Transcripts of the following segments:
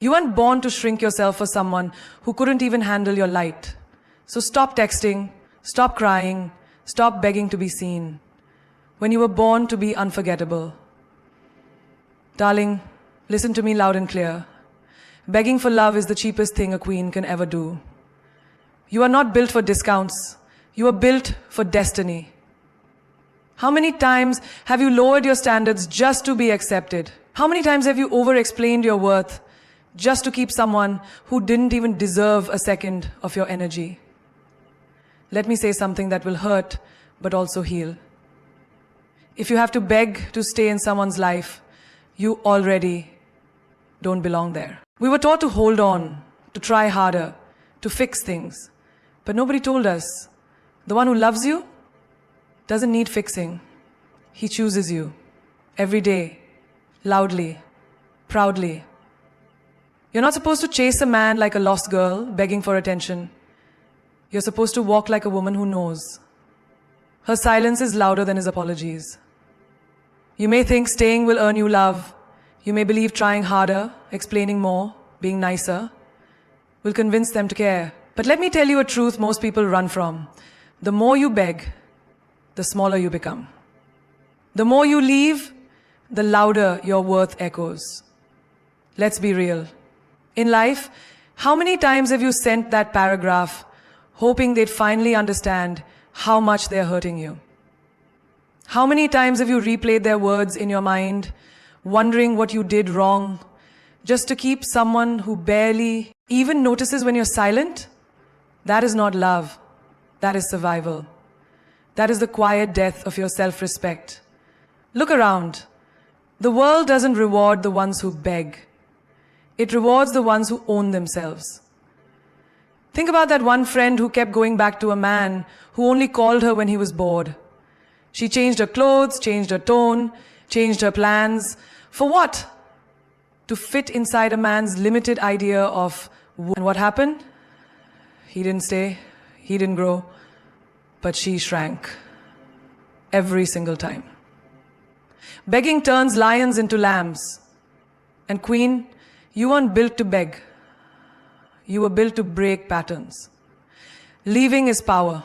You weren't born to shrink yourself for someone who couldn't even handle your light. So stop texting, stop crying, stop begging to be seen. When you were born to be unforgettable. Darling, listen to me loud and clear. Begging for love is the cheapest thing a queen can ever do. You are not built for discounts. You are built for destiny. How many times have you lowered your standards just to be accepted? How many times have you over-explained your worth just to keep someone who didn't even deserve a second of your energy? Let me say something that will hurt, but also heal. If you have to beg to stay in someone's life, you already don't belong there. We were taught to hold on, to try harder, to fix things. But nobody told us, the one who loves you doesn't need fixing. He chooses you every day, loudly, proudly. You're not supposed to chase a man like a lost girl, begging for attention. You're supposed to walk like a woman who knows. Her silence is louder than his apologies. You may think staying will earn you love. You may believe trying harder, explaining more, being nicer, will convince them to care. But let me tell you a truth most people run from. The more you beg, the smaller you become. The more you leave, the louder your worth echoes. Let's be real. In life, how many times have you sent that paragraph hoping they'd finally understand how much they're hurting you? How many times have you replayed their words in your mind, wondering what you did wrong, just to keep someone who barely even notices when you're silent? That is not love. That is survival. That is the quiet death of your self-respect. Look around. The world doesn't reward the ones who beg. It rewards the ones who own themselves. Think about that one friend who kept going back to a man who only called her when he was bored. She changed her clothes, changed her tone, changed her plans. For what? To fit inside a man's limited idea of. And what happened? He didn't stay, he didn't grow, but she shrank. Every single time. Begging turns lions into lambs. And queen, you weren't built to beg. You were built to break patterns. Leaving is power.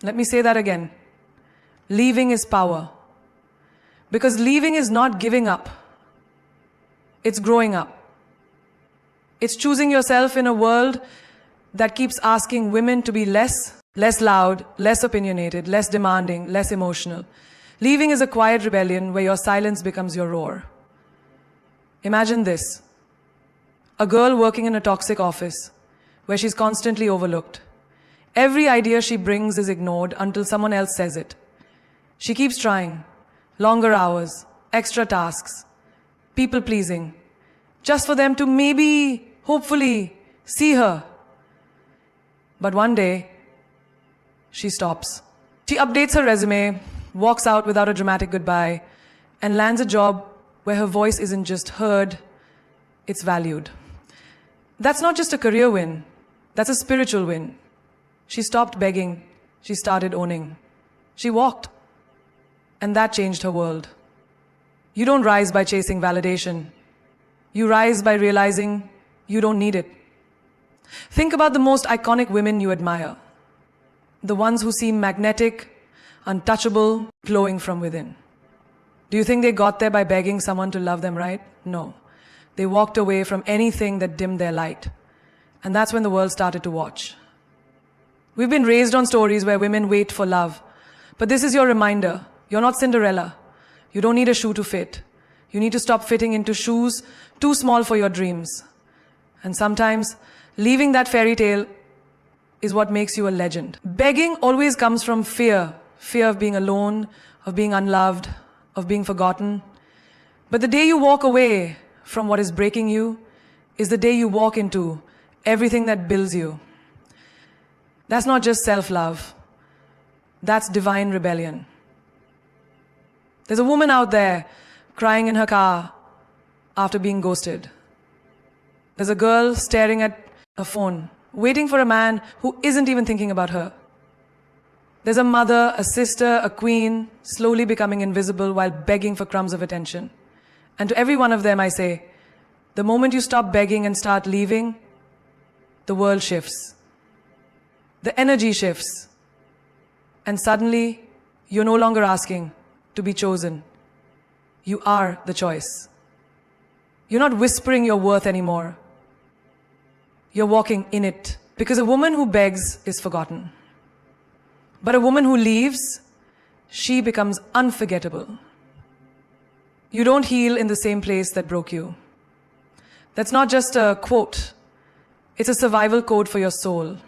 Let me say that again. Leaving is power. Because leaving is not giving up. It's growing up. It's choosing yourself in a world that keeps asking women to be less loud, less opinionated, less demanding, less emotional. Leaving is a quiet rebellion where your silence becomes your roar. Imagine this. A girl working in a toxic office where she's constantly overlooked. Every idea she brings is ignored until someone else says it. She keeps trying. Longer hours, extra tasks, people pleasing, just for them to maybe, hopefully, see her. But one day, she stops. She updates her resume, walks out without a dramatic goodbye, and lands a job where her voice isn't just heard, it's valued. That's not just a career win, that's a spiritual win. She stopped begging, she started owning. She walked, and that changed her world. You don't rise by chasing validation. You rise by realizing you don't need it. Think about the most iconic women you admire. The ones who seem magnetic, untouchable, glowing from within. Do you think they got there by begging someone to love them right? No. They walked away from anything that dimmed their light. And that's when the world started to watch. We've been raised on stories where women wait for love. But this is your reminder. You're not Cinderella. You don't need a shoe to fit. You need to stop fitting into shoes too small for your dreams. And sometimes, leaving that fairy tale is what makes you a legend. Begging always comes from fear. Fear of being alone, of being unloved, of being forgotten. But the day you walk away from what is breaking you is the day you walk into everything that builds you. That's not just self-love. That's divine rebellion. There's a woman out there crying in her car after being ghosted. There's a girl staring at a phone, waiting for a man who isn't even thinking about her. There's a mother, a sister, a queen, slowly becoming invisible while begging for crumbs of attention. And to every one of them I say, The moment you stop begging and start leaving, the world shifts. The energy shifts. And suddenly, you're no longer asking to be chosen. You are the choice. You're not whispering your worth anymore. You're walking in it. Because a woman who begs is forgotten. But a woman who leaves, she becomes unforgettable. You don't heal in the same place that broke you. That's not just a quote. It's a survival code for your soul.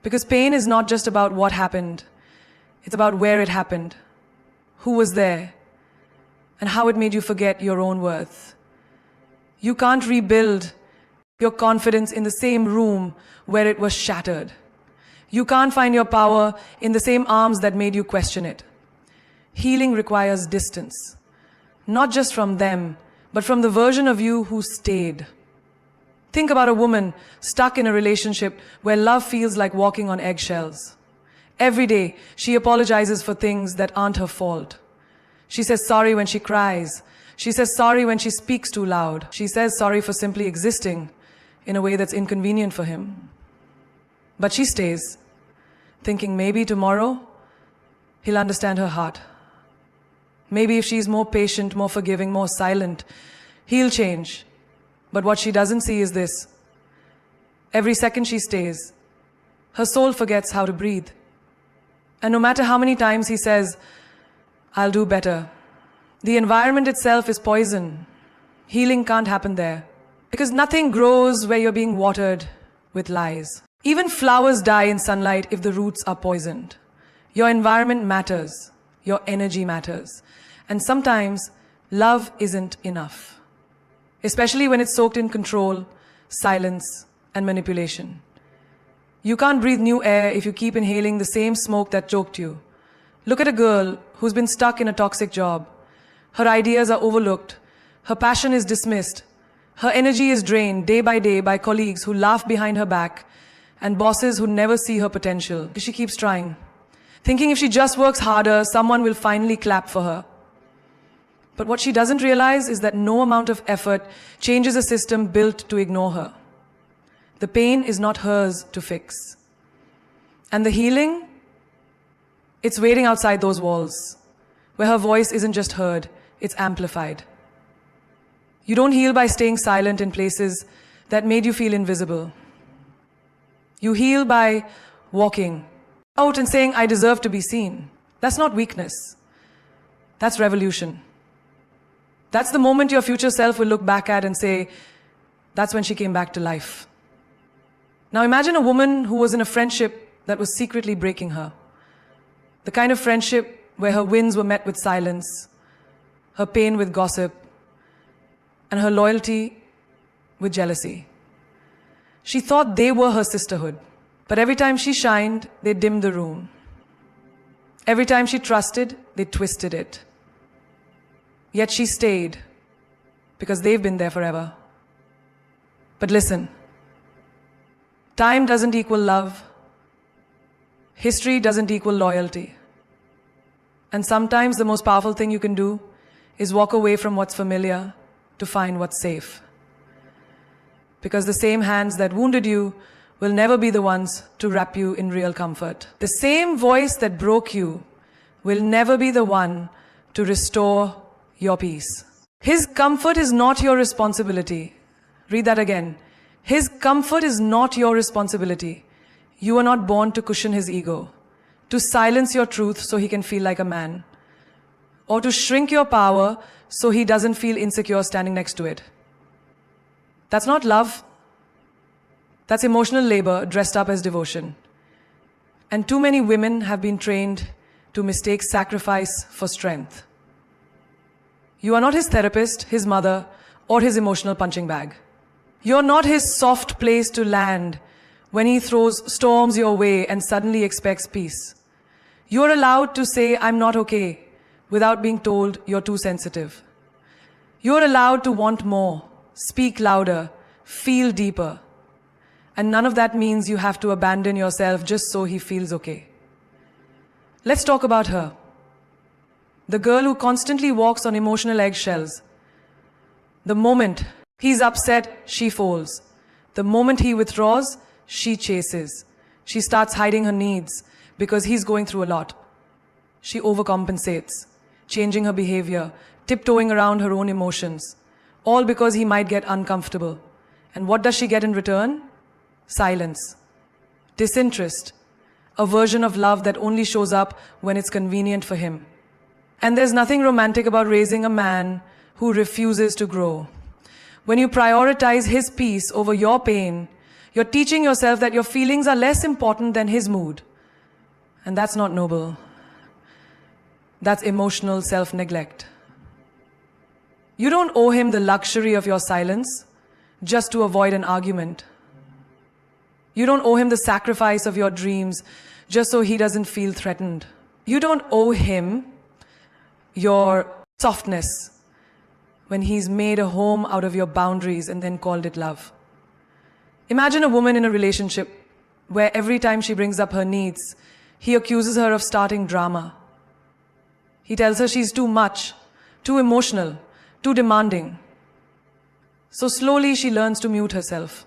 Because pain is not just about what happened. It's about where it happened, who was there, and how it made you forget your own worth. You can't rebuild your confidence in the same room where it was shattered. You can't find your power in the same arms that made you question it. Healing requires distance, not just from them, but from the version of you who stayed. Think about a woman stuck in a relationship where love feels like walking on eggshells. Every day, she apologizes for things that aren't her fault. She says sorry when she cries. She says sorry when she speaks too loud. She says sorry for simply existing in a way that's inconvenient for him. But she stays, thinking maybe tomorrow he'll understand her heart. Maybe if she's more patient, more forgiving, more silent, he'll change. But what she doesn't see is this. Every second she stays, her soul forgets how to breathe. And no matter how many times he says, I'll do better, the environment itself is poison. Healing can't happen there. Because nothing grows where you're being watered with lies. Even flowers die in sunlight if the roots are poisoned. Your environment matters. Your energy matters. And sometimes, love isn't enough. Especially when it's soaked in control, silence, and manipulation. You can't breathe new air if you keep inhaling the same smoke that choked you. Look at a girl who's been stuck in a toxic job. Her ideas are overlooked. Her passion is dismissed. Her energy is drained day by colleagues who laugh behind her back and bosses who never see her potential. She keeps trying, thinking if she just works harder, someone will finally clap for her. But what she doesn't realize is that no amount of effort changes a system built to ignore her. The pain is not hers to fix. And the healing, it's waiting outside those walls, where her voice isn't just heard, it's amplified. You don't heal by staying silent in places that made you feel invisible. You heal by walking out and saying, I deserve to be seen. That's not weakness. That's revolution. That's the moment your future self will look back at and say, that's when she came back to life. Now imagine a woman who was in a friendship that was secretly breaking her. The kind of friendship where her wins were met with silence, her pain with gossip, and her loyalty with jealousy. She thought they were her sisterhood, but every time she shined, they dimmed the room. Every time she trusted, they twisted it. Yet she stayed, because they've been there forever. But listen, time doesn't equal love. History doesn't equal loyalty. And sometimes the most powerful thing you can do is walk away from what's familiar to find what's safe. Because the same hands that wounded you will never be the ones to wrap you in real comfort. The same voice that broke you will never be the one to restore your peace. His comfort is not your responsibility. Read that again. His comfort is not your responsibility. You are not born to cushion his ego, to silence your truth so he can feel like a man, or to shrink your power so he doesn't feel insecure standing next to it. That's not love. That's emotional labor dressed up as devotion. And too many women have been trained to mistake sacrifice for strength. You are not his therapist, his mother, or his emotional punching bag. You're not his soft place to land when he throws storms your way and suddenly expects peace. You're allowed to say, I'm not okay, without being told you're too sensitive. You're allowed to want more, speak louder, feel deeper. And none of that means you have to abandon yourself just so he feels okay. Let's talk about her. The girl who constantly walks on emotional eggshells. The moment He's upset, she folds. The moment he withdraws, she chases. She starts hiding her needs because he's going through a lot. She overcompensates, changing her behavior, tiptoeing around her own emotions, all because he might get uncomfortable. And what does she get in return? Silence, disinterest, a version of love that only shows up when it's convenient for him. And there's nothing romantic about raising a man who refuses to grow. When you prioritize his peace over your pain, you're teaching yourself that your feelings are less important than his mood. And that's not noble. That's emotional self-neglect. You don't owe him the luxury of your silence just to avoid an argument. You don't owe him the sacrifice of your dreams just so he doesn't feel threatened. You don't owe him your softness when he's made a home out of your boundaries and then called it love. Imagine a woman in a relationship where every time she brings up her needs, he accuses her of starting drama. He tells her she's too much, too emotional, too demanding. So slowly she learns to mute herself.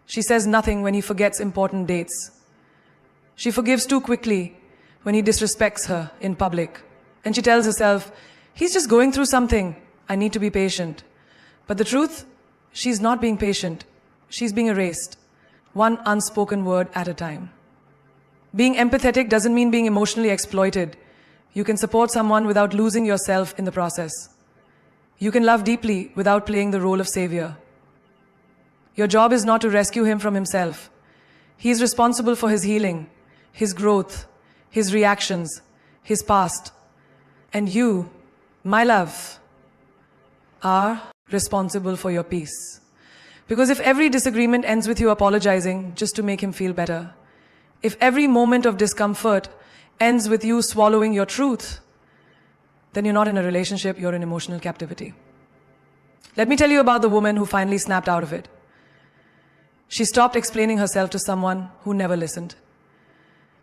She says nothing when he forgets important dates. She forgives too quickly when he disrespects her in public. And she tells herself, he's just going through something. I need to be patient. But the truth, she's not being patient. She's being erased, one unspoken word at a time. Being empathetic doesn't mean being emotionally exploited. You can support someone without losing yourself in the process. You can love deeply without playing the role of savior. Your job is not to rescue him from himself. He is responsible for his healing, his growth, his reactions, his past. And you, my love, are responsible for your peace. Because if every disagreement ends with you apologizing just to make him feel better, if every moment of discomfort ends with you swallowing your truth, then you're not in a relationship, you're in emotional captivity. Let me tell you about the woman who finally snapped out of it. She stopped explaining herself to someone who never listened.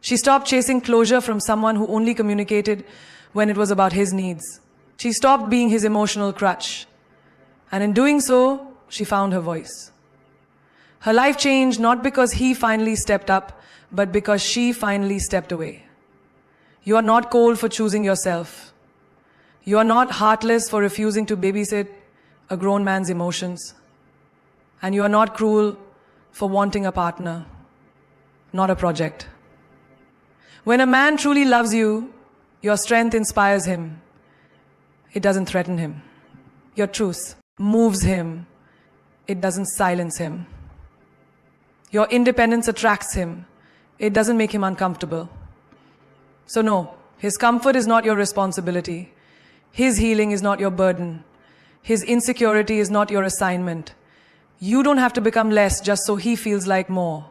She stopped chasing closure from someone who only communicated when it was about his needs. She stopped being his emotional crutch. And in doing so, she found her voice. Her life changed not because he finally stepped up, but because she finally stepped away. You are not cold for choosing yourself. You are not heartless for refusing to babysit a grown man's emotions. And you are not cruel for wanting a partner, not a project. When a man truly loves you, your strength inspires him. It doesn't threaten him. Your truth moves him. It doesn't silence him. Your independence attracts him. It doesn't make him uncomfortable. So no, his comfort is not your responsibility. His healing is not your burden. His insecurity is not your assignment. You don't have to become less just so he feels like more.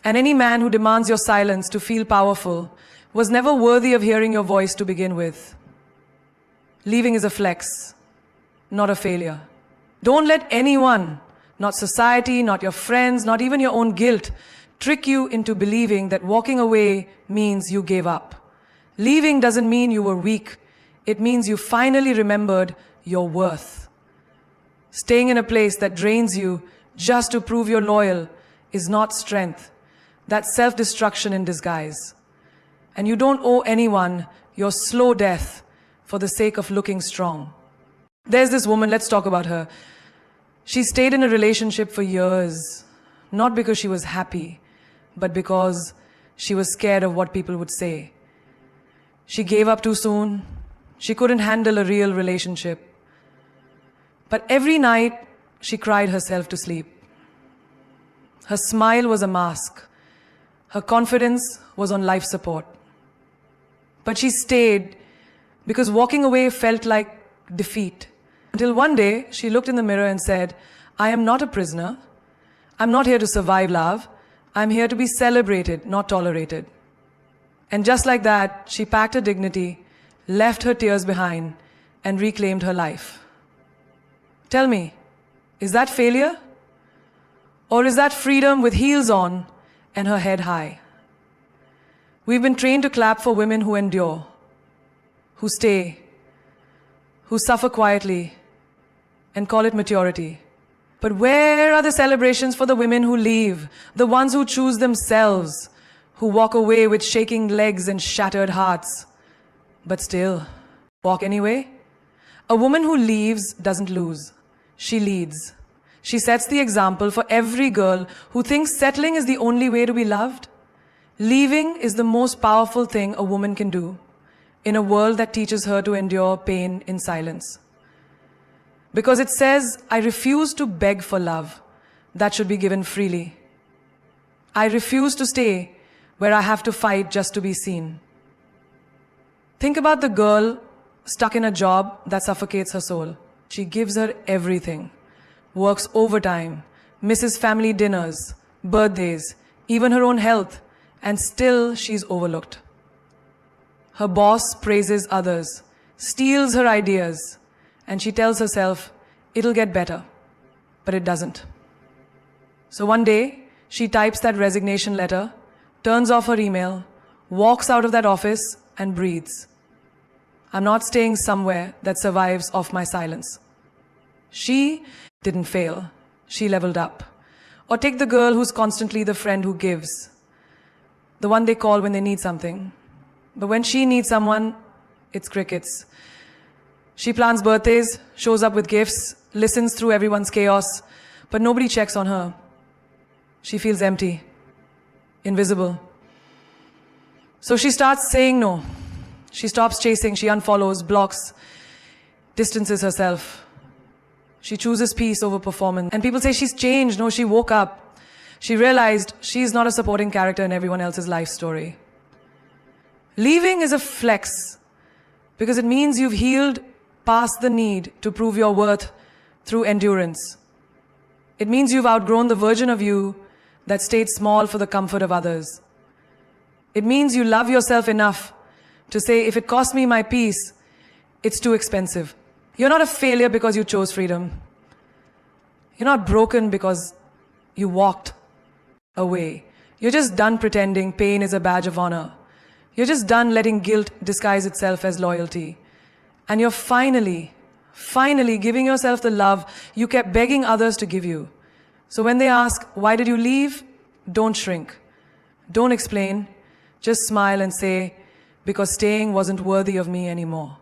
And any man who demands your silence to feel powerful was never worthy of hearing your voice to begin with. Leaving is a flex, not a failure. Don't let anyone, not society, not your friends, not even your own guilt, trick you into believing that walking away means you gave up. Leaving doesn't mean you were weak. It means you finally remembered your worth. Staying in a place that drains you just to prove you're loyal is not strength. That's self-destruction in disguise. And you don't owe anyone your slow death for the sake of looking strong. There's this woman, let's talk about her. She stayed in a relationship for years, not because she was happy, but because she was scared of what people would say. She gave up too soon. She couldn't handle a real relationship. But every night, she cried herself to sleep. Her smile was a mask. Her confidence was on life support. But she stayed because walking away felt like defeat. Until one day, she looked in the mirror and said, I am not a prisoner. I'm not here to survive love. I'm here to be celebrated, not tolerated. And just like that, she packed her dignity, left her tears behind, and reclaimed her life. Tell me, is that failure? Or is that freedom with heels on and her head high? We've been trained to clap for women who endure, who stay, who suffer quietly, and call it maturity. But where are the celebrations for the women who leave, the ones who choose themselves, who walk away with shaking legs and shattered hearts, but still walk anyway? A woman who leaves doesn't lose. She leads. She sets the example for every girl who thinks settling is the only way to be loved. Leaving is the most powerful thing a woman can do in a world that teaches her to endure pain in silence. Because it says, I refuse to beg for love that should be given freely. I refuse to stay where I have to fight just to be seen. Think about the girl stuck in a job that suffocates her soul. She gives her everything, works overtime, misses family dinners, birthdays, even her own health, and still she's overlooked. Her boss praises others, steals her ideas, and she tells herself, it'll get better. But it doesn't. So one day, she types that resignation letter, turns off her email, walks out of that office, and breathes. I'm not staying somewhere that survives off my silence. She didn't fail. She leveled up. Or take the girl who's constantly the friend who gives. The one they call when they need something. But when she needs someone, it's crickets. She plans birthdays, shows up with gifts, listens through everyone's chaos, but nobody checks on her. She feels empty, invisible. So she starts saying no. She stops chasing, she unfollows, blocks, distances herself. She chooses peace over performance. And people say she's changed. No, she woke up. She realized she's not a supporting character in everyone else's life story. Leaving is a flex because it means you've healed past the need to prove your worth through endurance. It means you've outgrown the version of you that stayed small for the comfort of others. It means you love yourself enough to say, if it costs me my peace, it's too expensive. You're not a failure because you chose freedom. You're not broken because you walked away. You're just done pretending pain is a badge of honor. You're just done letting guilt disguise itself as loyalty. And you're finally giving yourself the love you kept begging others to give you. So when they ask, why did you leave? Don't shrink. Don't explain. Just smile and say, because staying wasn't worthy of me anymore.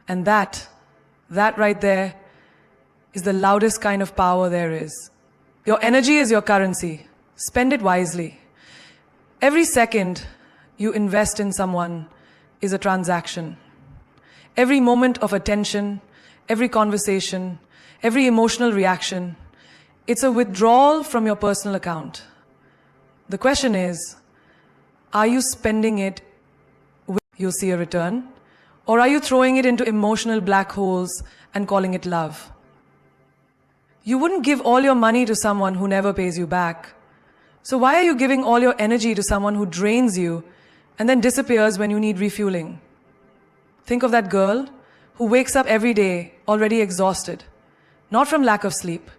And that right there is the loudest kind of power there is. Your energy is your currency. Spend it wisely. Every second you invest in someone is a transaction. Every moment of attention, every conversation, every emotional reaction, it's a withdrawal from your personal account. The question is, are you spending it with you'll see a return? Or are you throwing it into emotional black holes and calling it love? You wouldn't give all your money to someone who never pays you back. So why are you giving all your energy to someone who drains you and then disappears when you need refueling? Think of that girl who wakes up every day already exhausted, not from lack of sleep,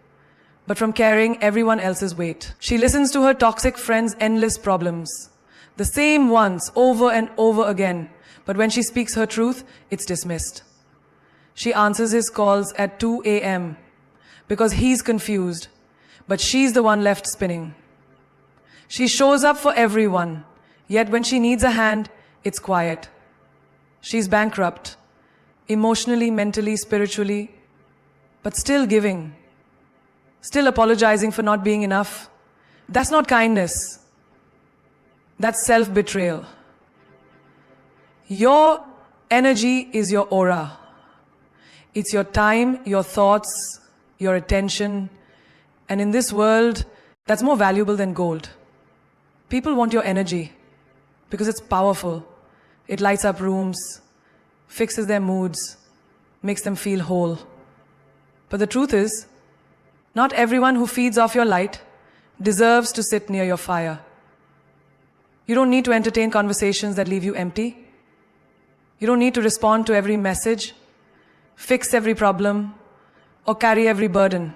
but from carrying everyone else's weight. She listens to her toxic friends' endless problems, the same ones over and over again, but when she speaks her truth, it's dismissed. She answers his calls at 2 a.m. because he's confused, but she's the one left spinning. She shows up for everyone, yet when she needs a hand, it's quiet. She's bankrupt, emotionally, mentally, spiritually, but still giving, still apologizing for not being enough. That's not kindness. That's self-betrayal. Your energy is your aura. It's your time, your thoughts, your attention. And in this world, that's more valuable than gold. People want your energy because it's powerful. It lights up rooms, fixes their moods, makes them feel whole. But the truth is, not everyone who feeds off your light deserves to sit near your fire. You don't need to entertain conversations that leave you empty. You don't need to respond to every message, fix every problem, or carry every burden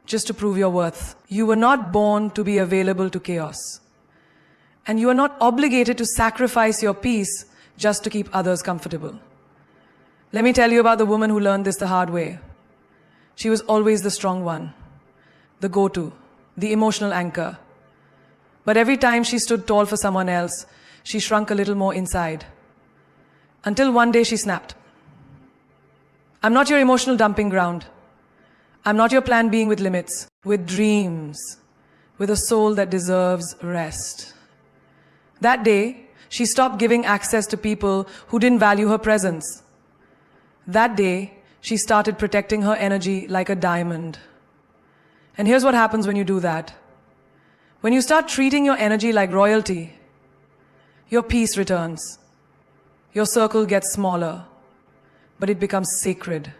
just to prove your worth. You were not born to be available to chaos. And you are not obligated to sacrifice your peace just to keep others comfortable. Let me tell you about the woman who learned this the hard way. She was always the strong one, the go-to, the emotional anchor. But every time she stood tall for someone else, she shrunk a little more inside. Until one day she snapped. I'm not your emotional dumping ground. I'm not your plan being with limits, with dreams, with a soul that deserves rest. That day, she stopped giving access to people who didn't value her presence. That day, she started protecting her energy like a diamond. And here's what happens when you do that. When you start treating your energy like royalty, your peace returns. Your circle gets smaller, but it becomes sacred.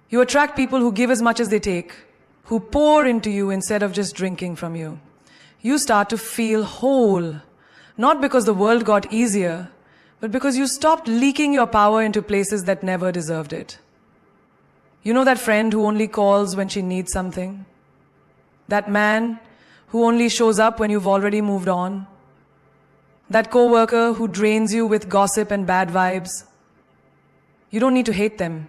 You attract people who give as much as they take, who pour into you instead of just drinking from you. You start to feel whole, not because the world got easier, but because you stopped leaking your power into places that never deserved it. You know that friend who only calls when she needs something? That man who only shows up when you've already moved on? That coworker who drains you with gossip and bad vibes? You don't need to hate them,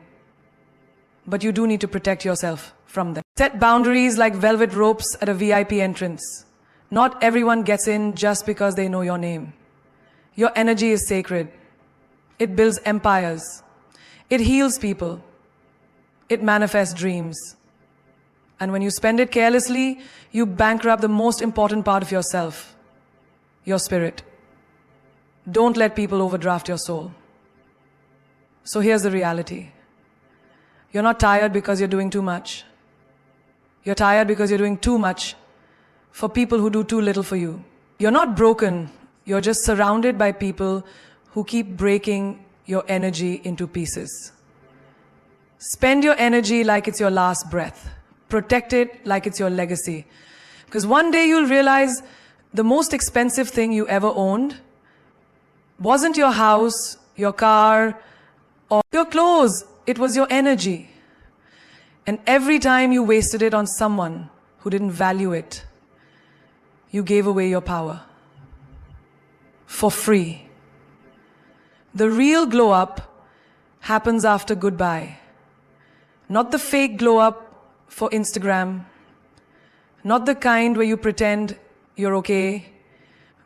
but you do need to protect yourself from them. Set boundaries like velvet ropes at a VIP entrance. Not everyone gets in just because they know your name. Your energy is sacred. It builds empires. It heals people. It manifests dreams. And when you spend it carelessly, you bankrupt the most important part of yourself, your spirit. Don't let people overdraft your soul. So here's the reality. You're not tired because you're doing too much. You're tired because you're doing too much for people who do too little for you. You're not broken. You're just surrounded by people who keep breaking your energy into pieces. Spend your energy like it's your last breath. Protect it like it's your legacy. Because one day you'll realize the most expensive thing you ever owned wasn't your house, your car, or your clothes. It was your energy. And every time you wasted it on someone who didn't value it, you gave away your power. For free. The real glow up happens after goodbye. Not the fake glow up for Instagram. Not the kind where you pretend you're okay,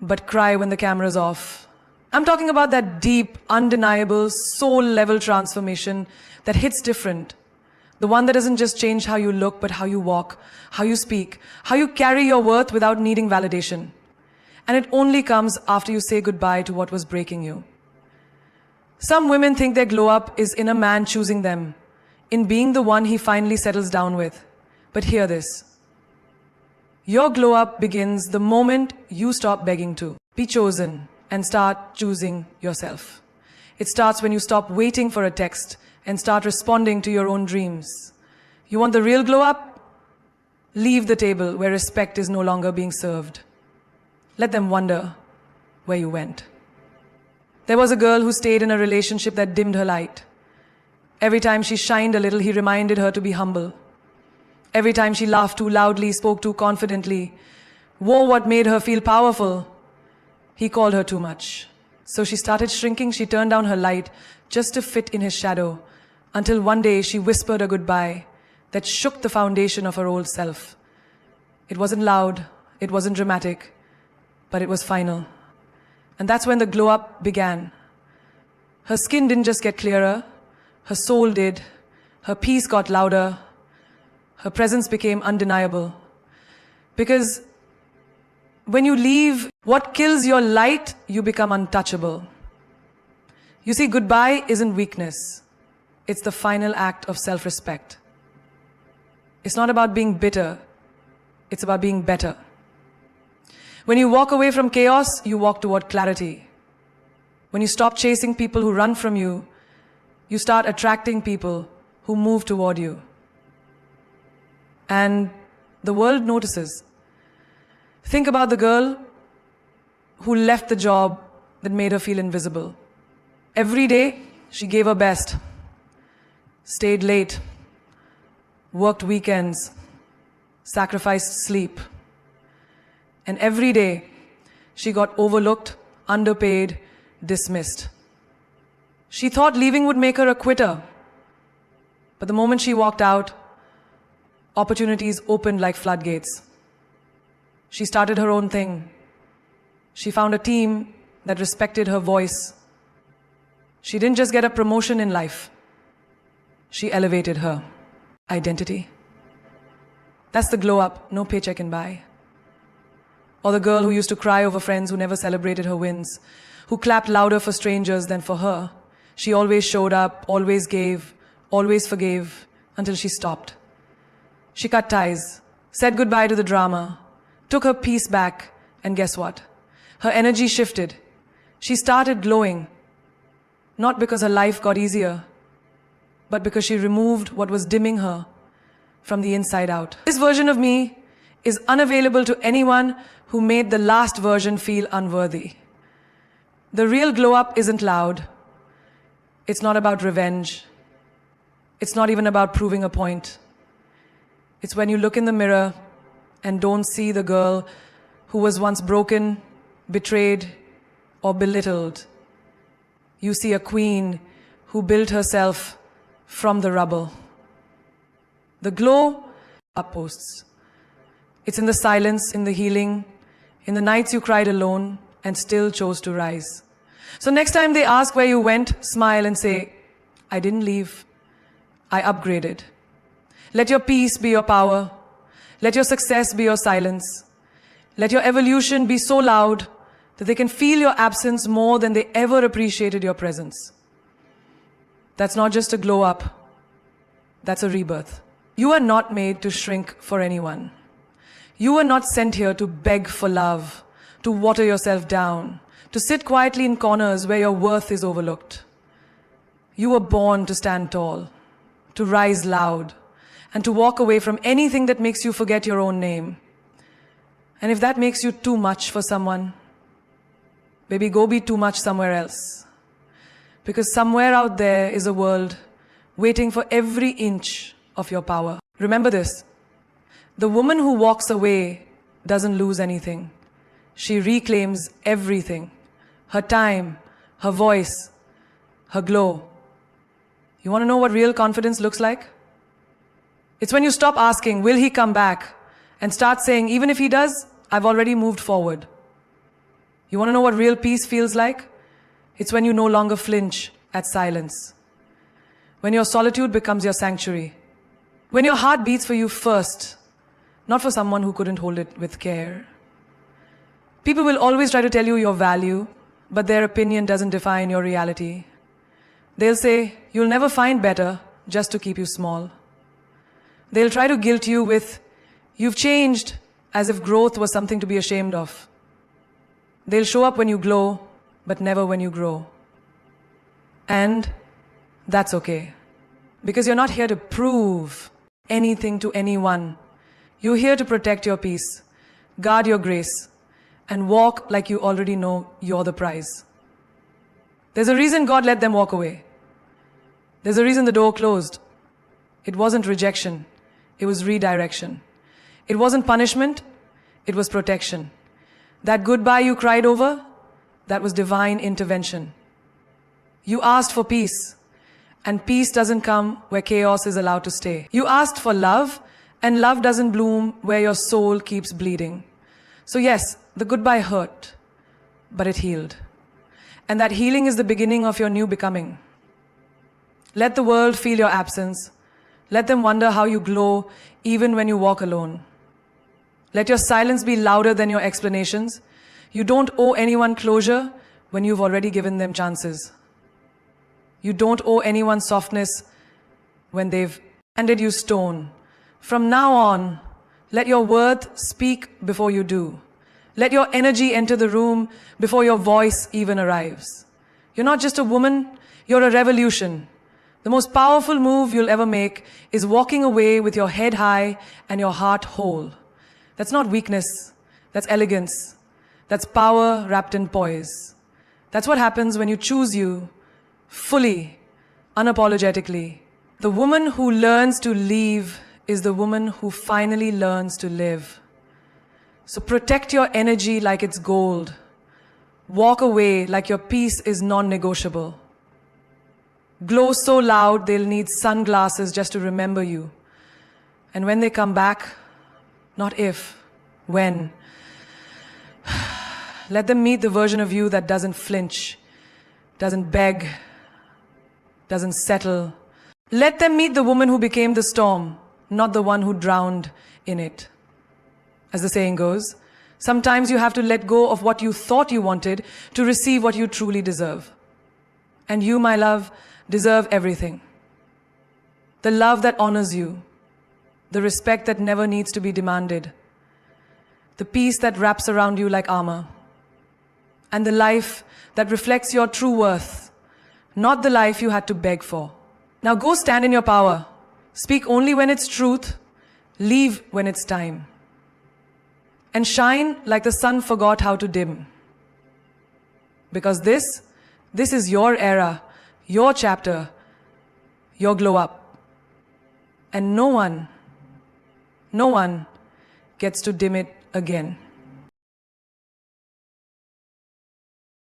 but cry when the camera's off. I'm talking about that deep, undeniable, soul-level transformation that hits different. The one that doesn't just change how you look, but how you walk, how you speak, how you carry your worth without needing validation. And it only comes after you say goodbye to what was breaking you. Some women think their glow up is in a man choosing them, in being the one he finally settles down with. But hear this. Your glow up begins the moment you stop begging to be chosen and start choosing yourself. It starts when you stop waiting for a text and start responding to your own dreams. You want the real glow up? Leave the table where respect is no longer being served. Let them wonder where you went. There was a girl who stayed in a relationship that dimmed her light. Every time she shined a little, he reminded her to be humble. Every time she laughed too loudly, spoke too confidently, wore what made her feel powerful, he called her too much. So she started shrinking, she turned down her light just to fit in his shadow, until one day she whispered a goodbye that shook the foundation of her old self. It wasn't loud, it wasn't dramatic, but it was final. And that's when the glow up began. Her skin didn't just get clearer, her soul did. Her peace got louder. Her presence became undeniable. Because when you leave what kills your light, you become untouchable. You see, goodbye isn't weakness. It's the final act of self-respect. It's not about being bitter. It's about being better. When you walk away from chaos, you walk toward clarity. When you stop chasing people who run from you, you start attracting people who move toward you. And the world notices. Think about the girl who left the job that made her feel invisible. Every day, she gave her best, stayed late, worked weekends, sacrificed sleep. And every day, she got overlooked, underpaid, dismissed. She thought leaving would make her a quitter. But the moment she walked out, Opportunities opened like floodgates. She started her own thing. She found a team that respected her voice. She didn't just get a promotion in life. She elevated her identity. That's the glow up no paycheck can buy. Or the girl who used to cry over friends who never celebrated her wins, who clapped louder for strangers than for her. She always showed up, always gave, always forgave, until she stopped. She cut ties, said goodbye to the drama, took her peace back, and guess what? Her energy shifted. She started glowing, not because her life got easier, but because she removed what was dimming her from the inside out. This version of me is unavailable to anyone who made the last version feel unworthy. The real glow up isn't loud. It's not about revenge. It's not even about proving a point. It's when you look in the mirror and don't see the girl who was once broken, betrayed, or belittled. You see a queen who built herself from the rubble. The glow outposts. It's in the silence, in the healing, in the nights you cried alone and still chose to rise. So next time they ask where you went, smile and say, I didn't leave, I upgraded. Let your peace be your power. Let your success be your silence. Let your evolution be so loud that they can feel your absence more than they ever appreciated your presence. That's not just a glow up. That's a rebirth. You are not made to shrink for anyone. You were not sent here to beg for love, to water yourself down, to sit quietly in corners where your worth is overlooked. You were born to stand tall, to rise loud, and to walk away from anything that makes you forget your own name. And if that makes you too much for someone, baby, go be too much somewhere else. Because somewhere out there is a world waiting for every inch of your power. Remember this. The woman who walks away doesn't lose anything. She reclaims everything. Her time, her voice, her glow. You want to know what real confidence looks like? It's when you stop asking, will he come back? And start saying, even if he does, I've already moved forward. You want to know what real peace feels like? It's when you no longer flinch at silence. When your solitude becomes your sanctuary. When your heart beats for you first, not for someone who couldn't hold it with care. People will always try to tell you your value, but their opinion doesn't define your reality. They'll say, you'll never find better, just to keep you small. They'll try to guilt you with, you've changed, as if growth was something to be ashamed of. They'll show up when you glow, but never when you grow. And that's okay. Because you're not here to prove anything to anyone. You're here to protect your peace, guard your grace, and walk like you already know you're the prize. There's a reason God let them walk away. There's a reason the door closed. It wasn't rejection. It was redirection. It wasn't punishment. It was protection. That goodbye you cried over, that was divine intervention. You asked for peace, and peace doesn't come where chaos is allowed to stay. You asked for love, and love doesn't bloom where your soul keeps bleeding. So yes, the goodbye hurt, but it healed. And that healing is the beginning of your new becoming. Let the world feel your absence. Let them wonder how you glow even when you walk alone. Let your silence be louder than your explanations. You don't owe anyone closure when you've already given them chances. You don't owe anyone softness when they've handed you stone. From now on, let your worth speak before you do. Let your energy enter the room before your voice even arrives. You're not just a woman, you're a revolution. The most powerful move you'll ever make is walking away with your head high and your heart whole. That's not weakness, that's elegance. That's power wrapped in poise. That's what happens when you choose you fully, unapologetically. The woman who learns to leave is the woman who finally learns to live. So protect your energy like it's gold. Walk away like your peace is non-negotiable. Glow so loud they'll need sunglasses just to remember you. And when they come back, not if, when, let them meet the version of you that doesn't flinch, doesn't beg, doesn't settle. Let them meet the woman who became the storm, not the one who drowned in it. As the saying goes, sometimes you have to let go of what you thought you wanted to receive what you truly deserve. And you, my love, deserve everything. The love that honors you, the respect that never needs to be demanded, the peace that wraps around you like armor, and the life that reflects your true worth, not the life you had to beg for. Now go stand in your power. Speak only when it's truth, leave when it's time. And shine like the sun forgot how to dim. Because this is your era, your chapter, your glow up. And no one gets to dim it again.